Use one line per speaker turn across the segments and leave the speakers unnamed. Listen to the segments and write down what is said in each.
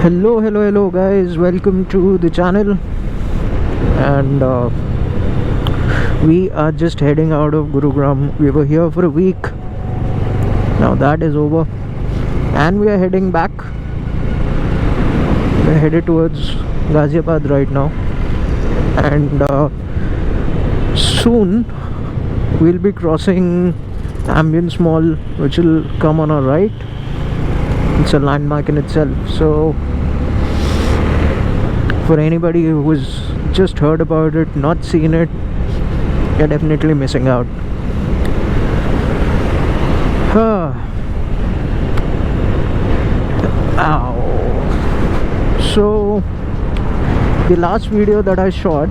Hello guys, welcome to the channel. And we are just heading out of Gurugram. We were here for a week. Now that is over and we are heading back. We're headed towards Ghaziabad right now, and soon we'll be crossing Ambience Mall, which will come on our right. It's a landmark in itself. So for anybody who has just heard about it, not seen it, you're definitely missing out. Ow. So the last video that I shot,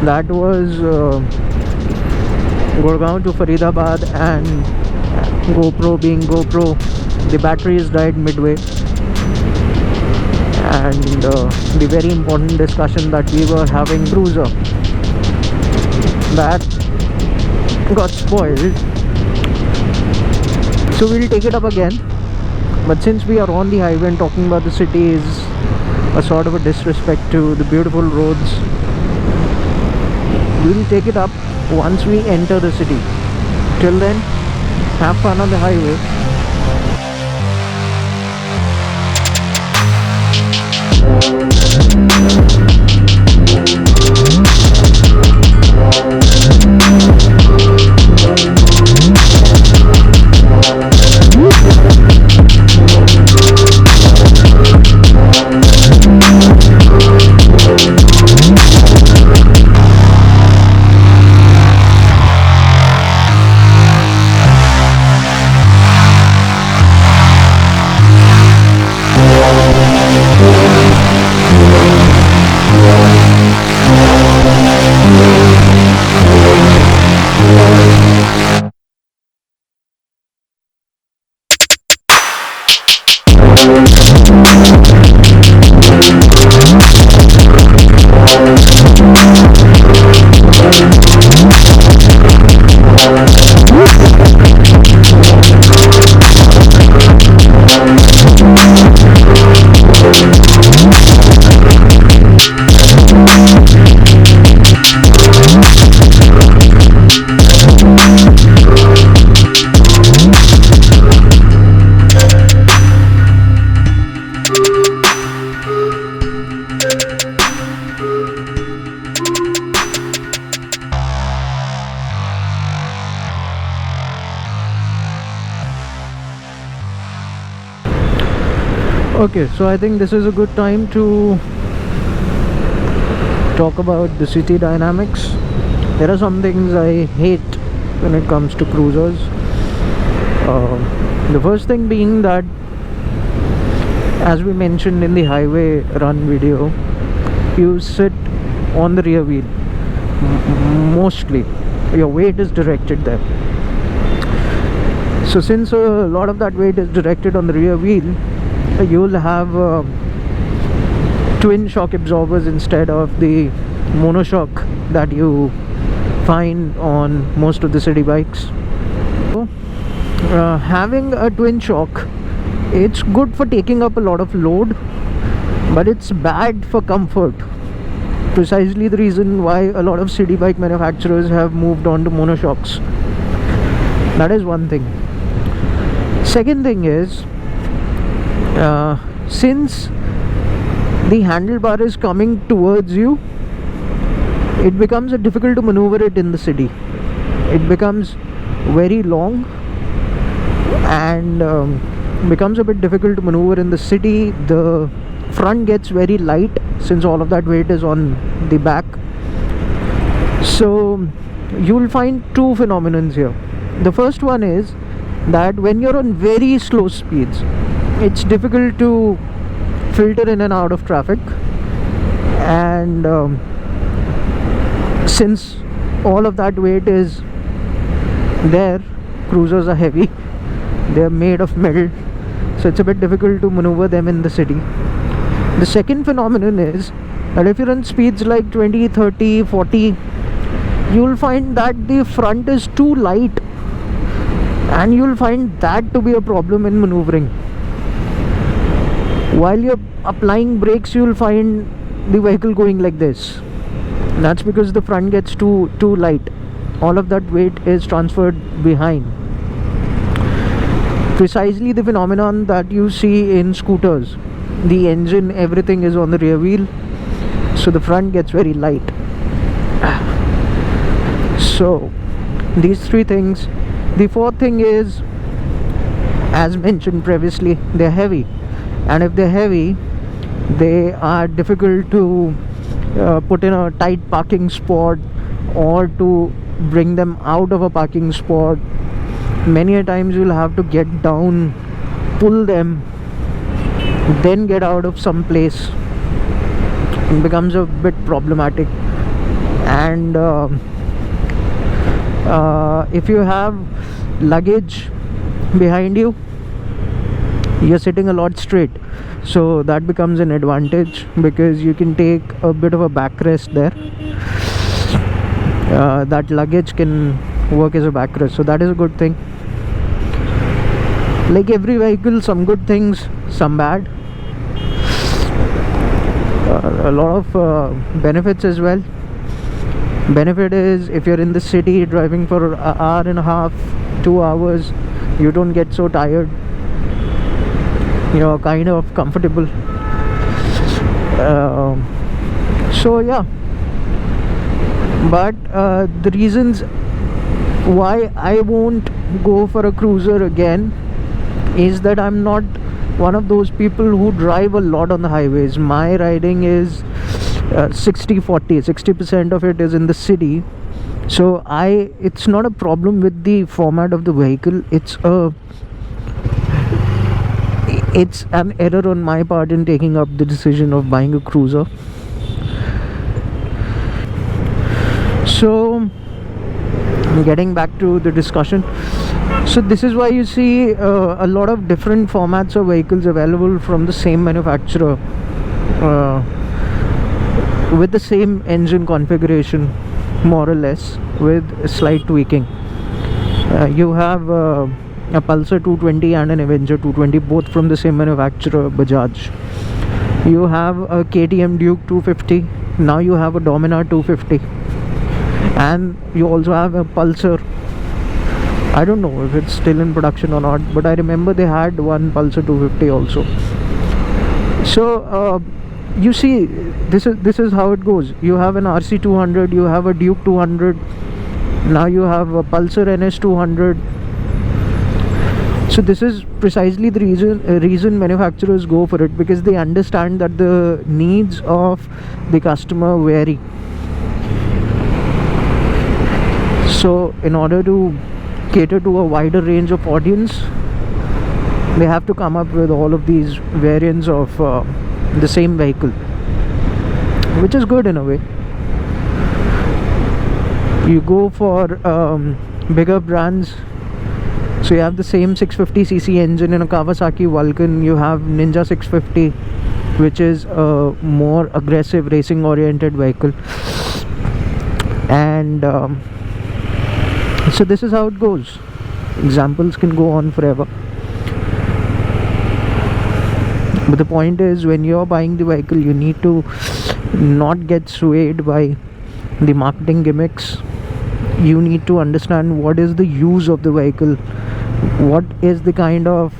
that was Gurgaon to Faridabad, and GoPro being GoPro, the batteries died midway, and the very important discussion that we were having, cruiser, that got spoiled. So we'll take it up again, but since we are on the highway and talking about the city is a sort of a disrespect to the beautiful roads, we'll take it up once we enter the city. Till then, have fun on the highway. Okay, so I think this is a good time to talk about the city dynamics. There are some things I hate when it comes to cruisers. The first thing being that, as we mentioned in the highway run video, you sit on the rear wheel. Mostly your weight is directed there. So since a lot of that weight is directed on the rear wheel, you'll have twin shock absorbers instead of the monoshock that you find on most of the city bikes. So, having a twin shock, it's good for taking up a lot of load, but it's bad for comfort. Precisely the reason why a lot of city bike manufacturers have moved on to monoshocks. That is one thing. Second thing is, since the handlebar is coming towards you, it becomes difficult to maneuver it in the city. It becomes very long and becomes a bit difficult to maneuver in the city. The front gets very light since all of that weight is on the back. So you'll find two phenomenons here. The first one is that when you're on very slow speeds, it's difficult to filter in and out of traffic, and since all of that weight is there, cruisers are heavy, they're made of metal, so it's a bit difficult to maneuver them in the city. The second phenomenon is that if you're in speeds like 20, 30, 40, you'll find that the front is too light, and you'll find that to be a problem in maneuvering. While you're applying brakes, you'll find the vehicle going like this. That's because the front gets too light. All of that weight is transferred behind. Precisely the phenomenon that you see in scooters. The engine, everything is on the rear wheel, so the front gets very light. So these three things. The fourth thing is, as mentioned previously, they're heavy, and if they're heavy, they are difficult to put in a tight parking spot or to bring them out of a parking spot. Many a times you'll have to get down, pull them, then get out of some place. It becomes a bit problematic. And if you have luggage behind you, you're sitting a lot straight, so that becomes an advantage because you can take a bit of a backrest there. That luggage can work as a backrest, so that is a good thing. Like every vehicle, some good things, some bad. A lot of benefits as well. Benefit is, if you're in the city driving for an hour and a half, 2 hours, you don't get so tired. You're kind of comfortable. So yeah, but the reasons why I won't go for a cruiser again is that I'm not one of those people who drive a lot on the highways. My riding is 60-40. 60% of it is in the city, so it's not a problem with the format of the vehicle. It's an error on my part in taking up the decision of buying a cruiser. So getting back to the discussion, so this is why you see a lot of different formats of vehicles available from the same manufacturer, with the same engine configuration, more or less, with slight tweaking. You have a Pulsar 220 and an Avenger 220, both from the same manufacturer, Bajaj. You have a KTM Duke 250, now you have a Dominar 250, and you also have a Pulsar. I don't know if it's still in production or not, but I remember they had one Pulsar 250 also. So you see, this is how it goes. You have an RC 200, you have a Duke 200, now you have a Pulsar NS 200. So this is precisely the reason manufacturers go for it, because they understand that the needs of the customer vary. So in order to cater to a wider range of audience, they have to come up with all of these variants of the same vehicle, which is good in a way. You go for bigger brands, so you have the same 650cc engine in a Kawasaki Vulcan. You have Ninja 650, which is a more aggressive racing oriented vehicle, and so this is how it goes. Examples can go on forever, but the point is, when you're buying the vehicle, you need to not get swayed by the marketing gimmicks. You need to understand what is the use of the vehicle, what is the kind of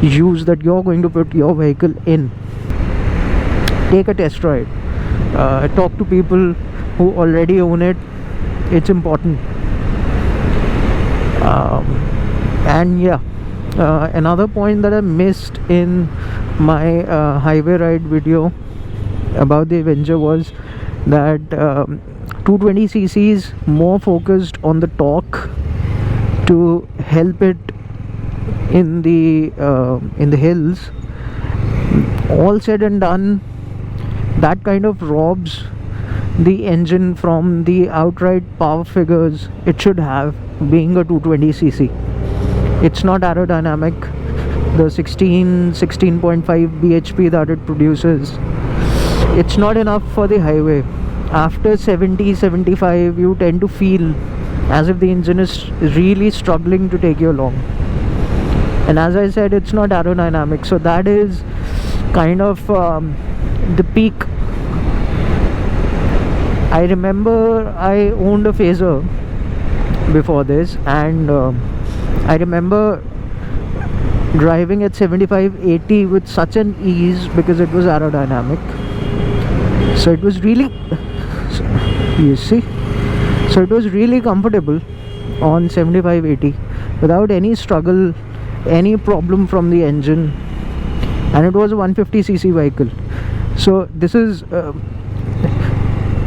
use that you're going to put your vehicle in. Take a test ride, talk to people who already own it. It's important. And yeah, another point that I missed in my highway ride video about the Avenger was that 220cc is more focused on the torque to help it in the hills. All said and done, that kind of robs the engine from the outright power figures it should have, being a 220cc. It's not aerodynamic. The 16.5 bhp that it produces, it's not enough for the highway. After 70-75, you tend to feel as if the engine is really struggling to take you along. and as I said, it's not aerodynamic, so that is kind of the peak. I remember I owned a Phaser before this, and I remember driving at 75-80 with such an ease because it was aerodynamic. So it was really, you see, so it was really comfortable on 75-80 without any struggle, any problem from the engine, and it was a 150cc vehicle. So this is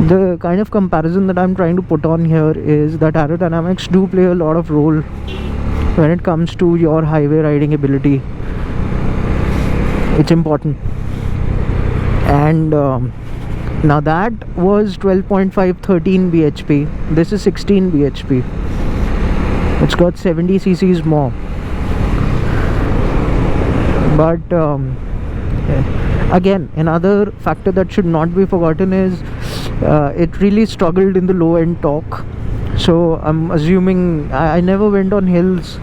the kind of comparison that I'm trying to put on here, is that aerodynamics do play a lot of role when it comes to your highway riding ability. It's important. And now that was 12.5 13 bhp. This is 16 bhp. It's got 70 cc's more. But again, another factor that should not be forgotten is it really struggled in the low end torque. So I'm assuming, I never went on hills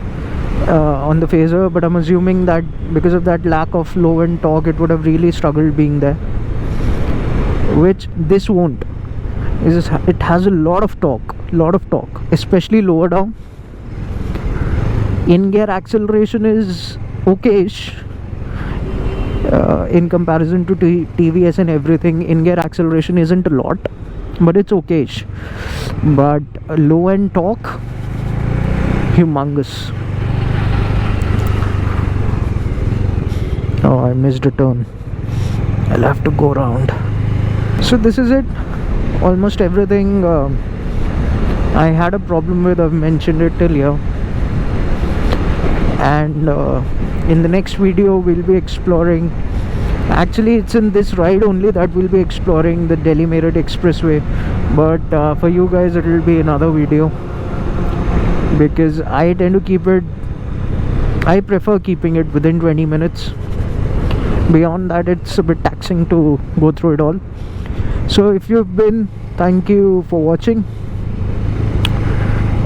on the Phaser, but I'm assuming that because of that lack of low end torque, it would have really struggled being there, which this won't. It has a lot of torque, especially lower down. In gear acceleration is okayish in comparison to TVS and everything. In gear acceleration isn't a lot, but it's okayish. But low end torque, humongous. Oh, I missed a turn. I'll have to go around. So this is it. Almost everything I had a problem with, I've mentioned it till here. And in the next video we'll be exploring, actually it's in this ride only that we'll be exploring the Delhi Meerut Expressway, but for you guys it will be another video, because I tend to keep it, I prefer keeping it within 20 minutes. Beyond that it's a bit taxing to go through it all. So if you've been, thank you for watching,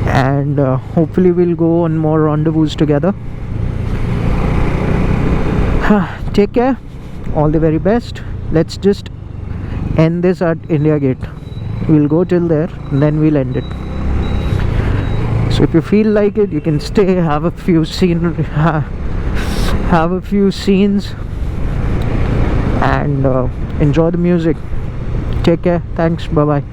and hopefully we'll go on more rendezvous together. Take care, all the very best. Let's just end this at India Gate. We'll go till there and then we'll end it. So if you feel like it, you can stay, have a few scenes, and enjoy the music. Take care, thanks, bye bye.